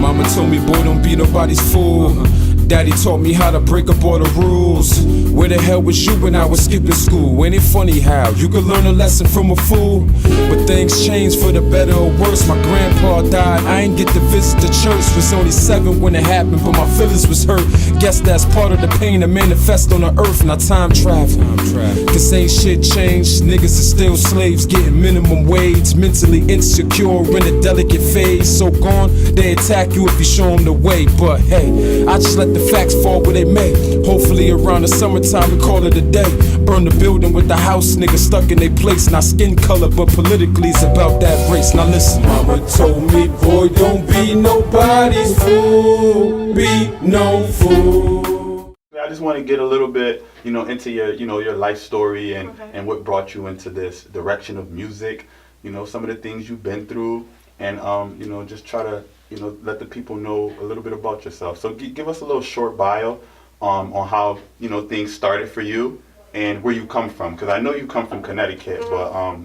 Mama told me, boy, don't be nobody's fool. Daddy taught me how to break up all the rules. Where the hell was you when I was skipping school? Ain't it funny how you could learn a lesson from a fool? But things changed for the better or worse. My grandpa died, I ain't get to visit the church. Was only 7 when it happened, but my feelings was hurt. Guess that's part of the pain that manifest on the earth. Now time travel, cause ain't shit changed. Niggas are still slaves, getting minimum wage. Mentally insecure in a delicate phase. So gone, they attack you if you show them the way. But hey, I just let the facts fall where they may. Hopefully around the summertime we call it a day. Burn the building with the house niggas stuck in their place. Not skin color but politically it's about that race. Now listen, mama told me, boy, don't be nobody's fool. Be no fool. I just want to get a little bit, into your, your life story and what brought you into this direction of music. Some of the things you've been through, and just try to let the people know a little bit about yourself. So give us a little short bio on how things started for you and where you come from, because I know you come from Connecticut, but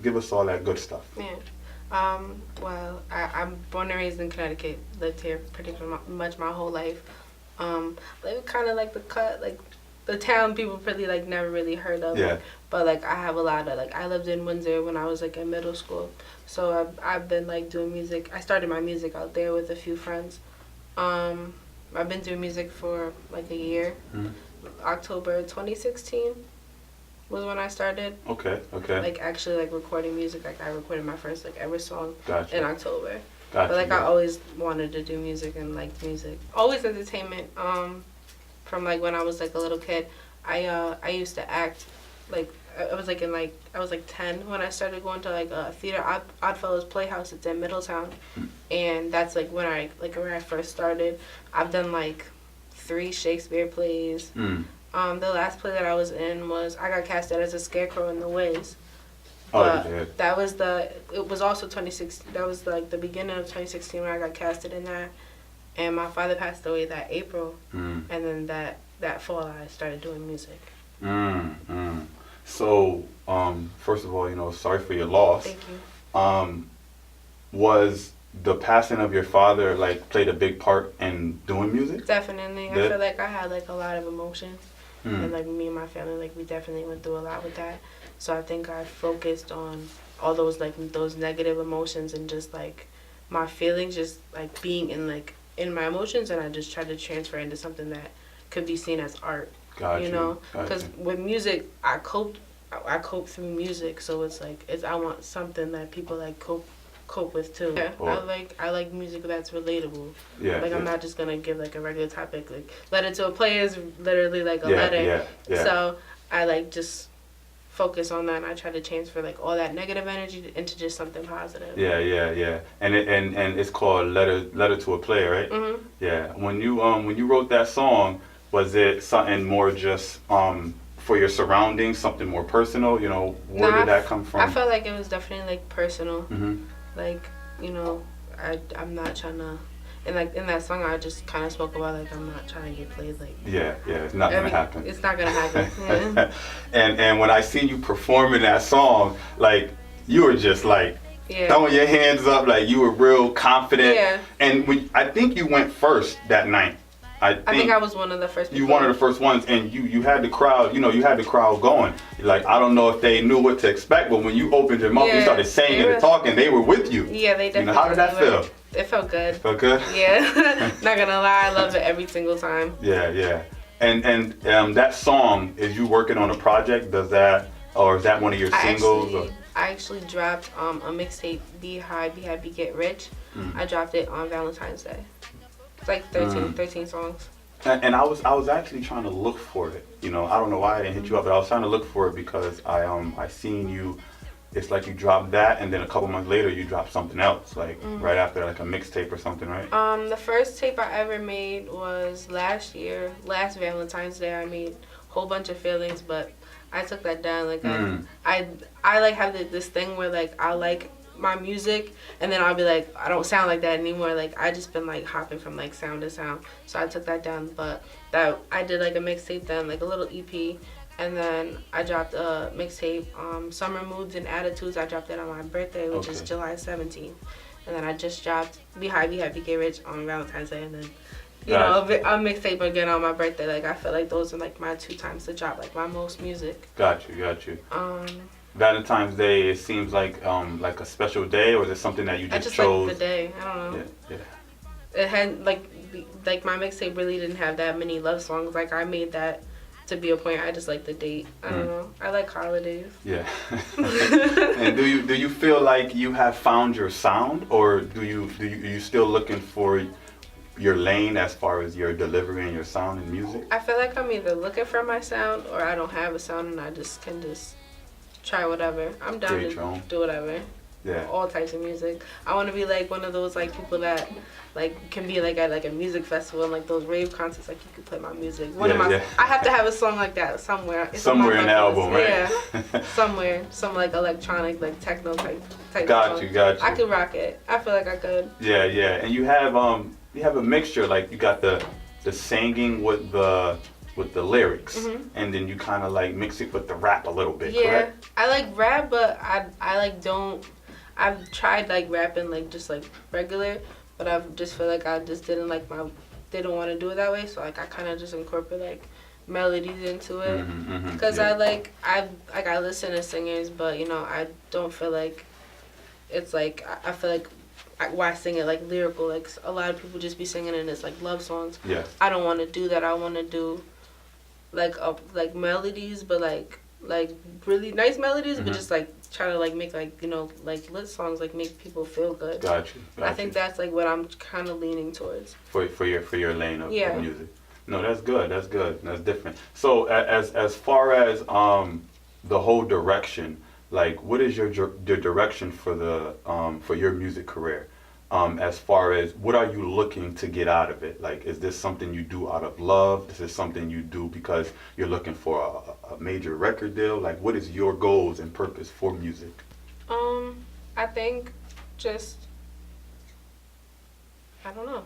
give us all that good stuff. Yeah. Well, I'm born and raised in Connecticut. Lived here pretty much my whole life. Kind of like the town people pretty never really heard of. Yeah. But I have a lot of I lived in Windsor when I was in middle school, so I've been doing music. I started my music out there with a few friends. I've been doing music for a year. Mm-hmm. October 2016 was when I started. Okay. Actually recording music. I recorded my first ever song Gotcha. in October. Gotcha. But I always wanted to do music and liked music. Always entertainment. From when I was a little kid, I used to act. I was I was 10 when I started going to a theater, Oddfellows Playhouse. It's in Middletown, and that's when I first started. I've done 3 Shakespeare plays. The last play that I was in was I got casted as a scarecrow in The Wiz. But that was it was also 2016. That was the beginning of 2016 when I got casted in that, and my father passed away that April, and then that fall I started doing music. So, first of all, sorry for your loss. Thank you. Was the passing of your father played a big part in doing music? Definitely. I feel I had a lot of emotions, and me and my family we definitely went through a lot with that. So I think I focused on all those those negative emotions and just my feelings, just being in my emotions, and I just tried to transfer into something that could be seen as art. Gotcha. Because with music, I cope through music, so it's I want something that people cope with too. Yeah, I like music that's relatable. Yeah. I'm not just gonna give a regular topic. Letter to a Play is literally a letter. Yeah. So I just focus on that, and I try to transfer all that negative energy into just something positive. Yeah. And it's called Letter to a Play, right? Mm-hmm. Yeah. When you wrote that song, was it something more just for your surroundings, something more personal? Where did that come from? I felt it was definitely personal. Mm-hmm. I'm not trying to. And in that song, I just kind of spoke about I'm not trying to get played. Yeah, it's not gonna happen. It's not gonna happen. Yeah. and when I seen you performing that song, you were just throwing your hands up, you were real confident. Yeah. And I think you went first that night. I think I was one of the first people. You one of the first ones, and you had the crowd. You had the crowd going. I don't know if they knew what to expect, but when you opened your mouth, you started saying and talking. They were with you. Yeah, they definitely. How did that feel? It felt good. Felt good? Yeah. Not gonna lie, I love it every single time. Yeah. And that song, is you working on a project? Is that one of your singles? I actually dropped a mixtape, Be High, Be Happy, Get Rich. I dropped it on Valentine's Day. It's 13 songs. And I was actually trying to look for it. I don't know why I didn't hit you up, but I was trying to look for it because I seen you. It's you dropped that, and then a couple months later you dropped something else, right after a mixtape or something, right? The first tape I ever made was last Valentine's Day. I made a whole bunch of feelings, but I took that down. I have this thing where I like my music, and then I'll be I don't sound like that anymore. I just been hopping from sound to sound, so I took that down. But that I did a mixtape then, a little EP, and then I dropped a mixtape, Summer Moods and Attitudes. I dropped it on my birthday, which is July 17th. and then I just dropped Be High, Be Happy, Get Rich on Valentine's Day, and then a mixtape again on my birthday. Like I feel like those are like my 2 times to drop like my most music. Got you. Valentine's Day, it seems like a special day, or is it something that you just chose? Like the day. I don't know. Yeah. It had like my mixtape really didn't have that many love songs. Like I made that to be a point. I just like the date. I don't know. I like holidays. Yeah. And do you feel like you have found your sound, or are you still looking for your lane as far as your delivery and your sound in music? I feel like I'm either looking for my sound or I don't have a sound and I just can try whatever. I'm down to do whatever. Yeah. All types of music. I want to be like one of those like people that like can be like at like a music festival and like those rave concerts. Like you could play my music. I have to have a song like that somewhere. It's somewhere in the album, right? Yeah. Somewhere, some like electronic, like techno type. Got you. I could rock it. I feel like I could. Yeah. And you have a mixture. Like you got the singing with the lyrics, and then you kind of like mix it with the rap a little bit. Yeah, correct? I like rap, but I like don't. I've tried like rapping like just like regular, but I just feel like I just didn't want to do it that way. So like I kind of just incorporate like melodies into it, because I listen to singers, but I don't feel like it's like I feel like why sing it like lyrical. Like a lot of people just be singing and it's like love songs. Yeah. I don't want to do that. I want to do like melodies, but like really nice melodies, but just like try to like make like like lit songs, like make people feel good. Got you. I think that's like what I'm kind of leaning towards. For your lane of music. No, that's good. That's different. So as far as the whole direction, like what is your direction for your music career? As far as what are you looking to get out of it? Like, is this something you do out of love? Is this something you do because you're looking for a major record deal? Like, what is your goals and purpose for music? I think I don't know.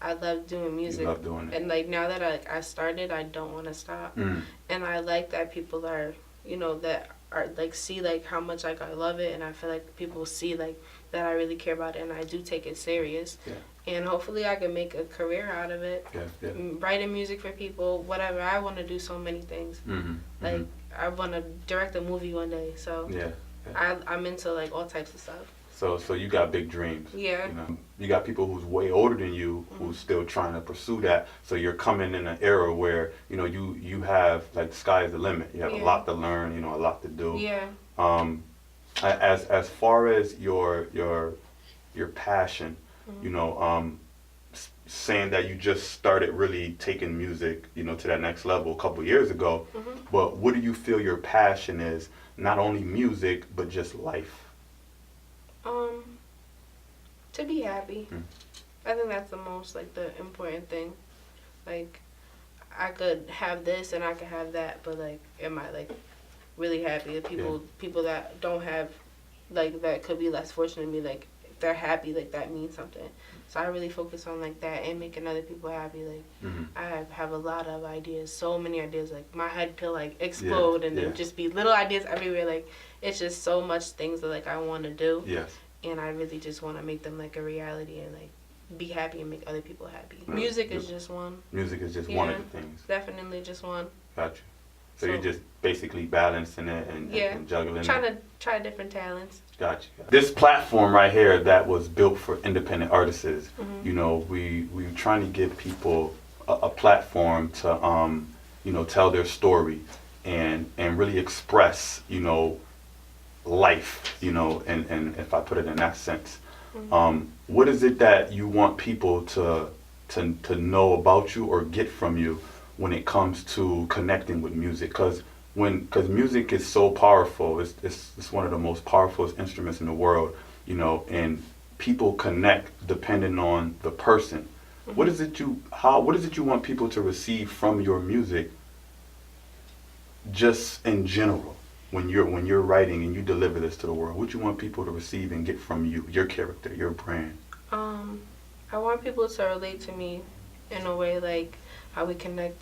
I love doing music. You love doing it. And like now that I started, I don't want to stop. And I like that people are, that are like see like how much like I love it, and I feel like people see like that I really care about it, and I do take it serious. Yeah. And hopefully I can make a career out of it. Yeah. Writing music for people, whatever. I want to do so many things. Like I want to direct a movie one day. So I'm into like all types of stuff. So you got big dreams. Yeah. You got people who's way older than you who's still trying to pursue that. So you're coming in an era where you have like the sky is the limit. You have a lot to learn. A lot to do. Yeah. As far as your passion, saying that you just started really taking music, to that next level a couple years ago. But what do you feel your passion is? Not only music, but just life. To be happy. I think that's the most like the important thing. Like I could have this and I could have that, but like am I like really happy? The people that don't have like that could be less fortunate than me, like if they're happy, like that means something. So I really focus on like that and making other people happy. Like I have a lot of ideas, so many ideas. Like my head could like explode and then just be little ideas everywhere. Like it's just so much things that like I want to do. Yes. And I really just want to make them like a reality and like be happy and make other people happy. Music is just one. Music is just one of the things. Definitely just one. Gotcha. So you're just basically balancing it and juggling trying to try different talents. Gotcha. This platform right here that was built for independent artists, we trying to give people a platform to tell their story and really express life, and if I put it in that sense. What is it that you want people to know about you or get from you when it comes to connecting with music? Because music is so powerful. It's one of the most powerful instruments in the world, and people connect depending on the person. What is it you want people to receive from your music, just in general? When you're writing and you deliver this to the world, what you want people to receive and get from you, your character, your brand? I want people to relate to me in a way like how we connect.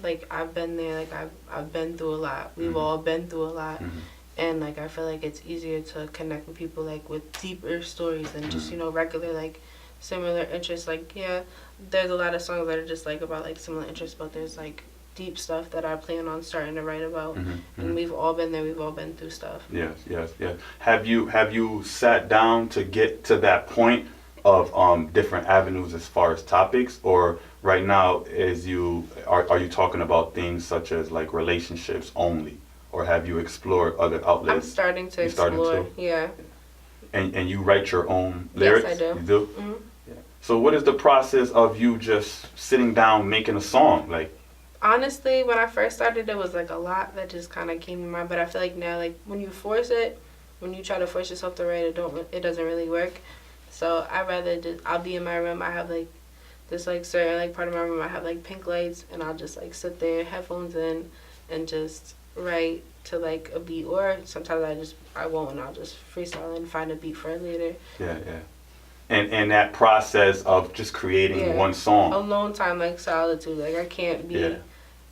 Like I've been there, like I've been through a lot. We've all been through a lot, And like I feel like it's easier to connect with people like with deeper stories than just, you know, regular like similar interests. Like, yeah, there's a lot of songs that are just like about like similar interests, but there's like deep stuff that I plan on starting to write about. And we've all been there, we've all been through stuff. Yes. Have you sat down to get to that point of different avenues as far as topics, or right now are you talking about things such as like relationships only, or have you explored other outlets? I'm starting to explore. Yeah. And you write your own lyrics? Yes, I do. You do? Yeah. So what is the process of you just sitting down making a song? Like, honestly, when I first started, there was like a lot that just kind of came to mind. But I feel like now, like when you force it, when you try to force yourself to write, it doesn't really work. So I'll be in my room. I have like this like certain like part of my room. I have like pink lights, and I'll just like sit there, headphones in, and just write to like a beat. Or sometimes I won't, and I'll just freestyle and find a beat for it later. Yeah. And that process of just creating one song. Alone time, like solitude. Like I can't be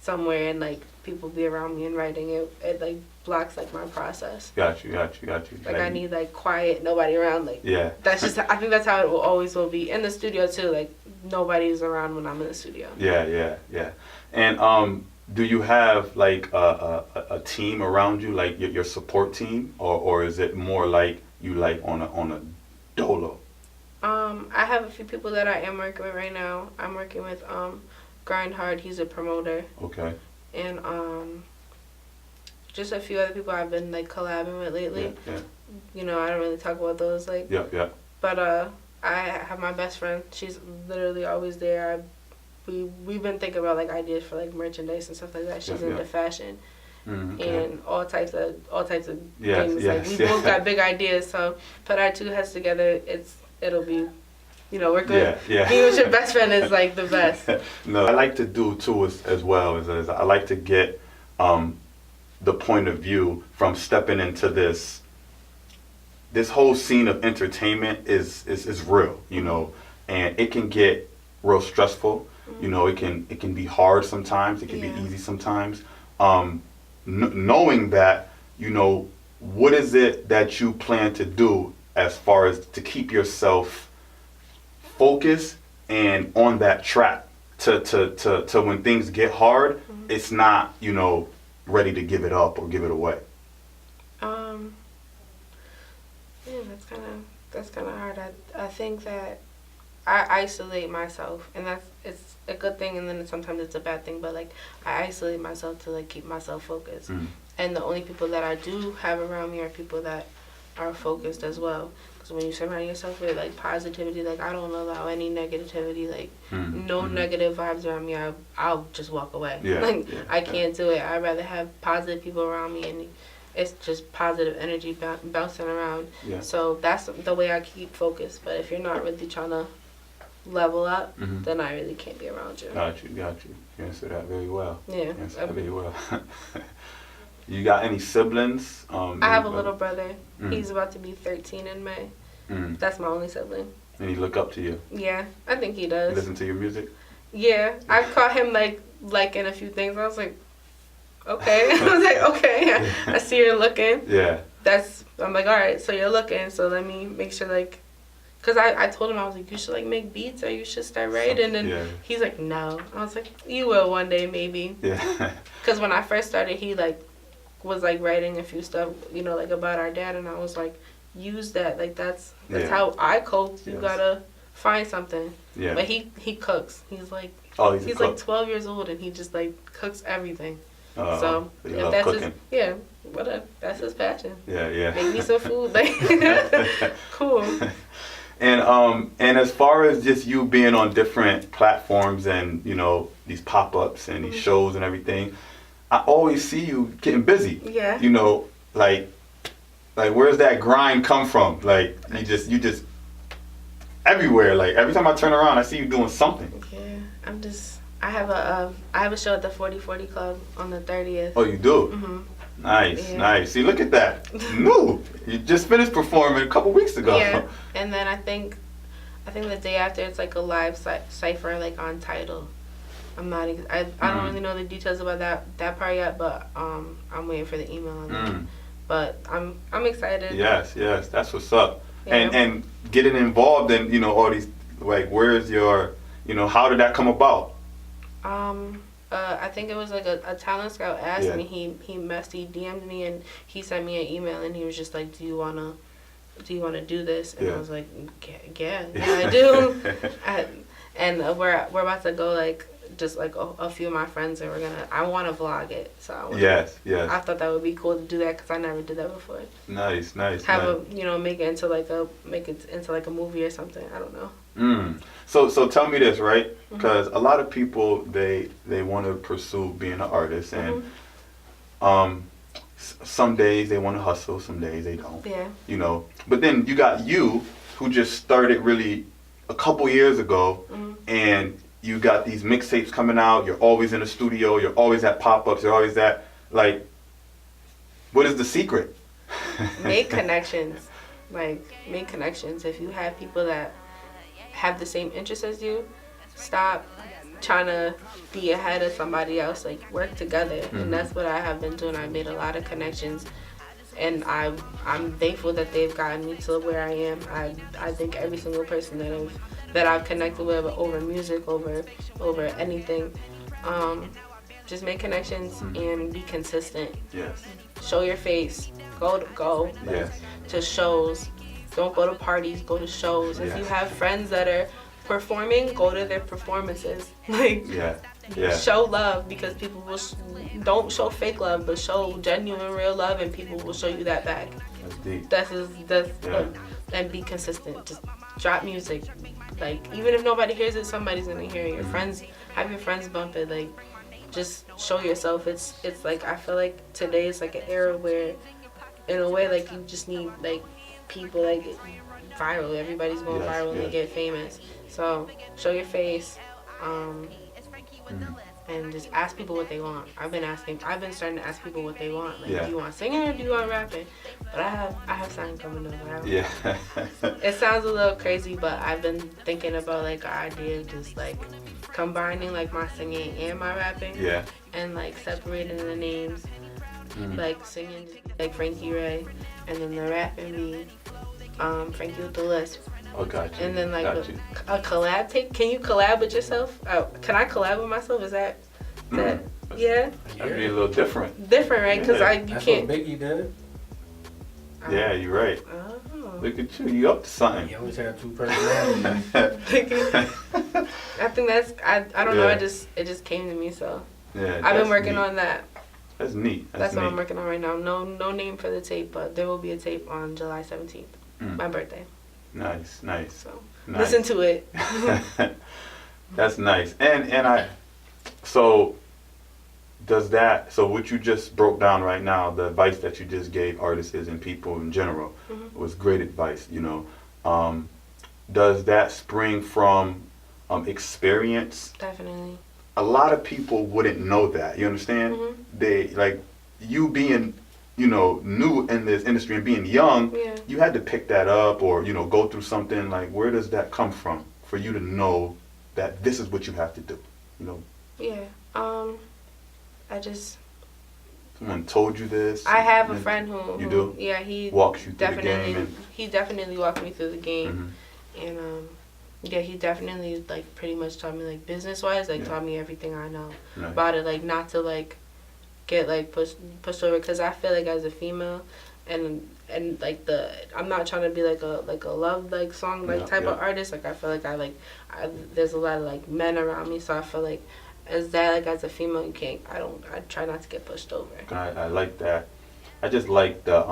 somewhere and like people be around me and writing it. It like blocks like my process. Got you. Like I need like quiet, nobody around. Like that's just, I think that's how it will be in the studio too. Like nobody's around when I'm in the studio. Yeah. And do you have like a team around you, like your support team, or is it more like you like on a dolo? I have a few people that I am working with right now. I'm working with Grind Hard. He's a promoter. Okay. And just a few other people I've been like collabing with lately. Yeah. You know, I don't really talk about those like. Yeah. But I have my best friend. She's literally always there. We've been thinking about like ideas for like merchandise and stuff like that. She's into fashion. And all types of things. Like we both got big ideas. So put our two heads together, it'll be, you know, we're good. Yeah. Being with your best friend is like the best. No, I like to do too as well as I like to get the point of view from stepping into this whole scene of entertainment is real, you know, and it can get real stressful. You know, it can be hard sometimes. It can be easy sometimes. Knowing that, you know, what is it that you plan to do as far as to keep yourself focused and on that track to when things get hard, it's not, you know, ready to give it up or give it away. That's kind of hard. I think that I isolate myself, and it's a good thing, and then sometimes it's a bad thing. But like I isolate myself to like keep myself focused, and the only people that I do have around me are people that are focused as well. Because when you surround yourself with like positivity, like I don't allow any negativity, like no negative vibes around me. I'll just walk away. I can't do it. I'd rather have positive people around me, and it's just positive energy bouncing around. So that's the way I keep focused. But if you're not really trying to level up, then I really can't be around you. Got you. You answered that very well. Yeah. You answered that very well. You got any siblings? I have a little brother. He's about to be 13 in May. That's my only sibling. And he look up to you? Yeah, I think he does. He listen to your music? Yeah, I caught him like in a few things. I was like, okay. Okay, I see you're looking. Yeah. I'm like, all right, so you're looking, so let me make sure like, because I told him, I was like, you should like make beats or you should start writing. And he's like, no. I was like, you will one day maybe. Yeah. Because when I first started, he like was like writing a few stuff, you know, like about our dad, and I was like, use that. Like that's how I cope. You gotta find something. Yeah. But he cooks. He's like, he's like 12 years old, and he just like cooks everything. So if that's cooking. That's his passion. Yeah. Make me some food, like cool. And as far as just you being on different platforms and, you know, these pop-ups and these shows and everything, I always see you getting busy. Yeah. You know, like where's that grind come from? Like you just everywhere. Like every time I turn around, I see you doing something. Yeah, I have a show at the 4040 Club on the 30th. Oh, you do? Nice. See, look at that. New. You just finished performing a couple weeks ago. Yeah, and then I think the day after it's like a live cipher like on Tidal. I don't really know the details about that part yet, but I'm waiting for the email on that. But I'm excited. Yes, that's what's up. Yeah. And getting involved in, you know, all these, like, where's your, you know, how did that come about? I think it was like a talent scout asked Yeah. me. He DM'd me and he sent me an email and he was just like, do you wanna do this? And I was like, yeah, I do. And we're about to go, like, just like a few of my friends, and I want to vlog it. So Yes. I thought that would be cool to do that because I never did that before. Nice. Make it into like a movie or something. I don't know. So tell me this, right? Because a lot of people they want to pursue being an artist, and some days they want to hustle, some days they don't. Yeah. You know, but then you got you who just started really a couple years ago, and you got these mixtapes coming out. You're always in the studio. You're always at pop-ups. You're always at, like, what is the secret? Make connections. Like, make connections. If you have people that have the same interests as you, stop trying to be ahead of somebody else. Like, work together. And that's what I have been doing. I made a lot of connections, and I'm thankful that they've gotten me to where I am. I think every single person that I've connected with over music, over anything, just make connections and be consistent. Yes. Show your face. Go. Yes. To shows. Don't go to parties. Go to shows. If you have friends that are performing, go to their performances. Like, show love, because people will don't show fake love, but show genuine, real love, and people will show you that back. That's deep. That's and be consistent. Just drop music. Like, even if nobody hears it, somebody's gonna hear it. Your friends, have your friends bump it. Like, just show yourself. It's like, I feel like today is like an era where, in a way, like, you just need, like, people, like, viral. Everybody's going viral and they get famous. So show your face, and just ask people what they want. I've been starting to ask people what they want. Like, do you want singing or do you want rapping? But I have something coming up. It sounds a little crazy, but I've been thinking about, like, an idea of just, like, combining, like, my singing and my rapping. And, like, separating the names. Like, singing like Frankie Ray, and then the rapping be frankiewithdalisp. Oh, gotcha. And then, like, a collab tape. Can you collab with yourself? Can I collab with myself? Is that yeah? That'd be a little different. Different, right? Because That's can't. what Biggie did. Yeah, you're right. Oh. Look at you. You up to something. He always had two personalities. I think that's. I don't know. It just came to me. So I've been working on that. That's neat. That's what I'm working on right now. No name for the tape, but there will be a tape on July 17th, my birthday. Nice. So Nice. listen to it. That's nice. So what you just broke down right now, the advice that you just gave artists and people in general, was great advice, you know. Does that spring from experience? Definitely. A lot of people wouldn't know that, you understand? They, like, you being, you know, new in this industry and being young, you had to pick that up or, you know, go through something. Like, where does that come from for you to know that this is what you have to do, you know? I just... Someone told you this? I have a friend who... You do? Yeah, he walks you through the game. He definitely walked me through the game. And, yeah, he definitely, like, pretty much taught me, like, business-wise, like, taught me everything I know about it, like, not to, like, get, like, pushed over, because I feel like as a female, and like, I'm not trying to be, like a love, like, song, like, type of artist, like, I feel like there's a lot of, like, men around me, so I feel like, as a female, I try not to get pushed over. I like that. I just like the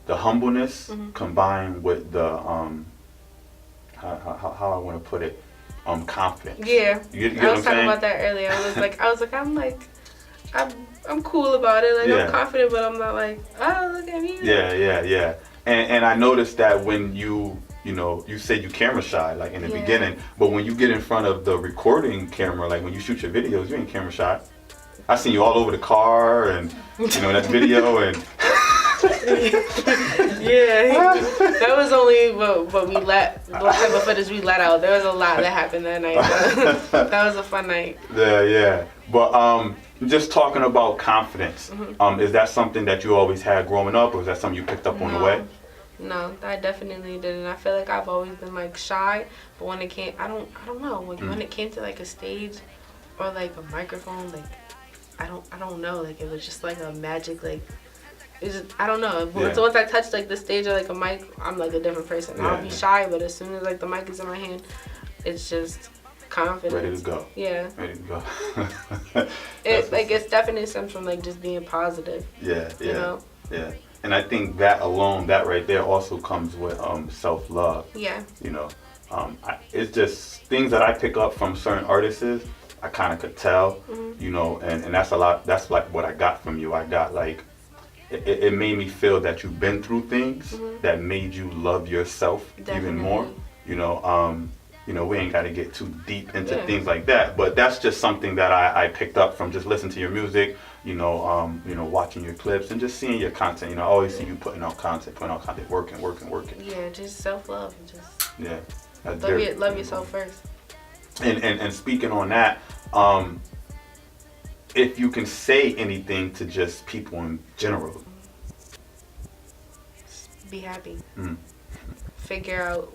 humbleness combined with the, how I want to put it, confidence. Yeah, you get I what was I'm talking saying? about that earlier. I'm cool about it. Like, I'm confident, but I'm not like, oh, look at me. Yeah. And I noticed that when you know, you said you camera shy, like, in the beginning, but when you get in front of the recording camera, like, when you shoot your videos, you ain't camera shy. I seen you all over the car and, you know, that video and... Yeah, that was only what we what type of footage we let out. There was a lot that happened that night. That was a fun night. Yeah. But just talking about confidence, is that something that you always had growing up, or is that something you picked up on the way? No, I definitely didn't. I feel like I've always been like shy, but when it came, I don't know. When it came to like a stage or like a microphone, like I don't know. Like it was just like a magic, like it's just, I don't know. So once I touch like the stage or like a mic, I'm like a different person. I'll be shy, but as soon as like the mic is in my hand, it's just confidence. Ready to go. Yeah. Ready to go. It's definitely stems from like just being positive. Yeah. You know? Yeah. And I think that alone, that right there, also comes with self-love. Yeah. You know, it's just things that I pick up from certain artists. I kind of could tell, you know, and that's a lot. That's like what I got from you. I got like, it made me feel that you've been through things that made you love yourself even more. You know, we ain't got to get too deep into things like that, but that's just something that I picked up from just listening to your music. You know, watching your clips and just seeing your content. You know, I always see you putting out content, working. Yeah, just self-love. Love yourself first. And speaking on that, if you can say anything to just people in general. Be happy. Figure out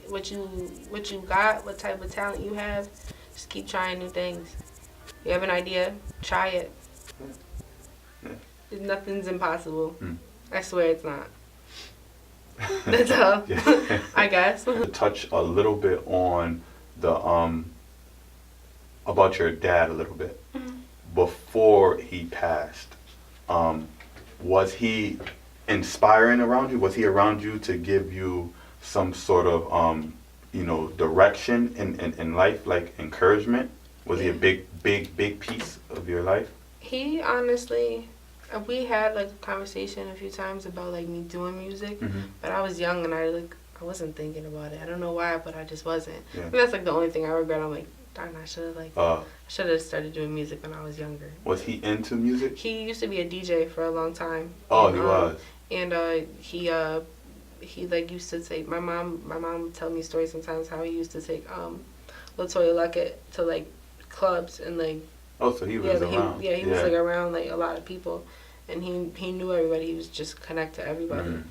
what you got, what type of talent you have. Just keep trying new things. You have an idea, try it. Nothing's impossible. I swear it's not. That's all. I guess. To touch a little bit on the about your dad a little bit. Before he passed, was he inspiring around you? Was he around you to give you some sort of direction in life, like encouragement? Was he a big piece of your life? He honestly, we had like a conversation a few times about like me doing music, but I was young and I wasn't thinking about it. I don't know why, but I just wasn't. Yeah. I mean, that's like the only thing I regret. I'm like, darn, I should have started doing music when I was younger. Was he into music? He used to be a DJ for a long time. Oh, and, he was. And he like used to take my mom would tell me stories sometimes how he used to take LaToya Luckett to like clubs and like. Oh, so he was around. He was like around like a lot of people, and he knew everybody. He was just connect to everybody.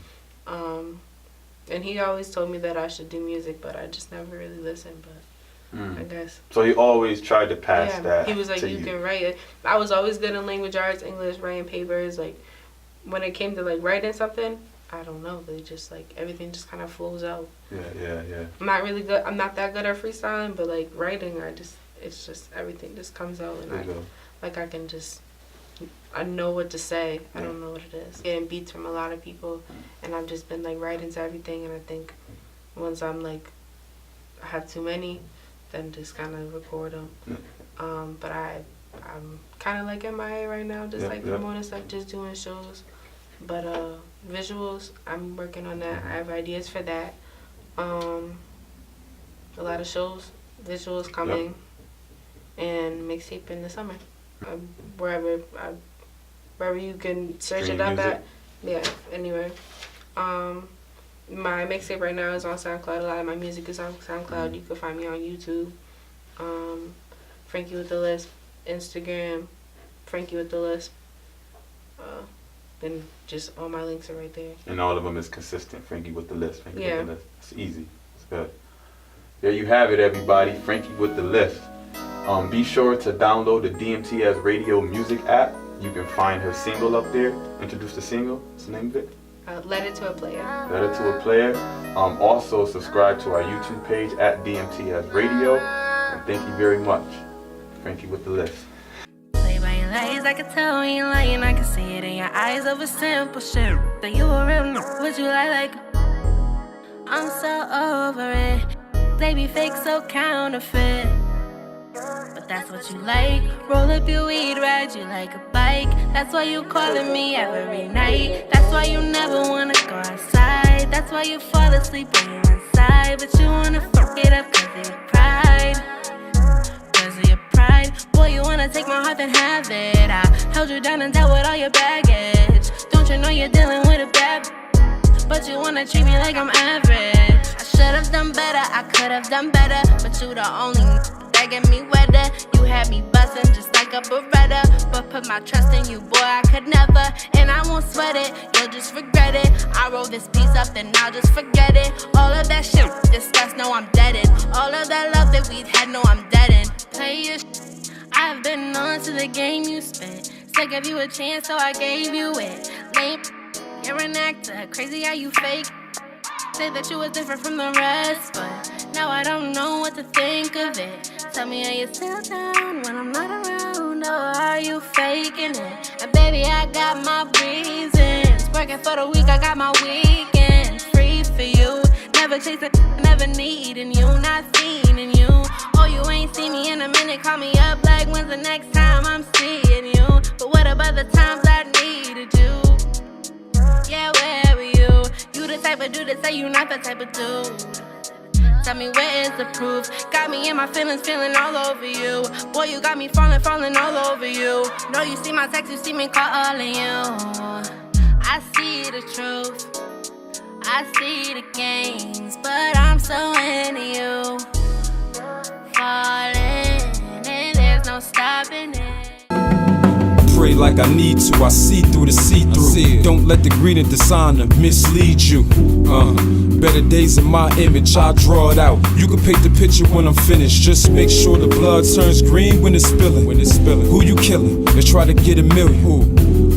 And he always told me that I should do music, but I just never really listened. But I guess. So he always tried to pass that. He was like, you can write it. I was always good in language arts, English, writing papers. Like when it came to like writing something, I don't know. They just like everything just kind of flows out. Yeah. I'm not really good. I'm not that good at freestyling, but like writing, it's just everything just comes out, and I know what to say. I don't know what it is. Getting beats from a lot of people, and I've just been like writing to everything. And I think once I'm like, I have too many, then just kind of record them. But I'm kind of like MIA right now, just promoting stuff, just doing shows. But visuals, I'm working on that. I have ideas for that. A lot of shows, visuals coming, and mixtape in the summer. Wherever you can search it up at. Yeah, anywhere. My mixtape right now is on SoundCloud. A lot of my music is on SoundCloud. You can find me on YouTube. Frankie with the Lisp, Instagram, Frankie with the Lisp. Then just all my links are right there. And all of them is consistent. Frankie with the Lisp. Frankie with the Lisp. It's easy. It's good. There you have it, everybody. Frankie with the Lisp. Be sure to download the DmtsRadio music app. You can find her single up there. Introduce the single. What's the name of it? Letter to a Player. Letter to a Player. Also subscribe to our YouTube page at DmtsRadio. And thank you very much. Frankie with the Lisp. Play by your lies, I can tell when you're lying. I can see it in your eyes over simple shit. That you a real would you like? I'm so over it. They be fake, so counterfeit. But that's what you like. Roll up your weed, ride you like a bike. That's why you calling me every night. That's why you never wanna go outside. That's why you fall asleep when you're inside. But you wanna fuck it up cause of your pride. Cause of your pride. Boy, you wanna take my heart and have it. I held you down and dealt with all your baggage. Don't Don't you know you're dealing with a bad but you wanna treat me like I'm average. I should've done better, I could've done better, but you the only that get me wetter. You had me buzzing just like a Beretta, but put my trust in you, boy, I could never. And I won't sweat it, you'll just regret it. I roll this piece up, then I'll just forget it. All of that shit discussed, no, I'm deadin'. All of that love that we'd had, no, I'm deadin'. Play your shit, I've been on to the game you spent. So I gave you a chance, so I gave you it. Lame, you're an actor, crazy how you fake. Say that you was different from the rest, but now I don't know what to think of it. Tell me, are you still down when I'm not around, or are you faking it? And baby, I got my reasons. Working for the week, I got my weekends free for you. Never chasing, never needing you, not seeing you. Oh, you ain't seen me in a minute, call me up like when's the next time I'm seeing you? But what about the times I needed you? Yeah, where were you? You the type of dude that say you not the type of dude. Tell me where is the proof? Got me in my feelings, feeling all over you. Boy, you got me falling, falling all over you. No, you see my text, you see me calling you. I see the truth, I see the games, but I'm so into you. Falling, and there's no stopping it. Pray like I need to, I see through the see-through. Don't let the greed and dishonor mislead you. Better days in my image, I draw it out. You can paint the picture when I'm finished. Just make sure the blood turns green when it's spilling. Who you killing? Let's try to get a million. Who?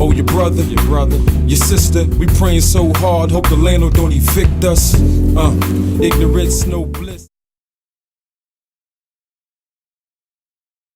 Oh, your brother, your sister. We praying so hard, hope the landlord don't evict us. Ignorance, no bliss.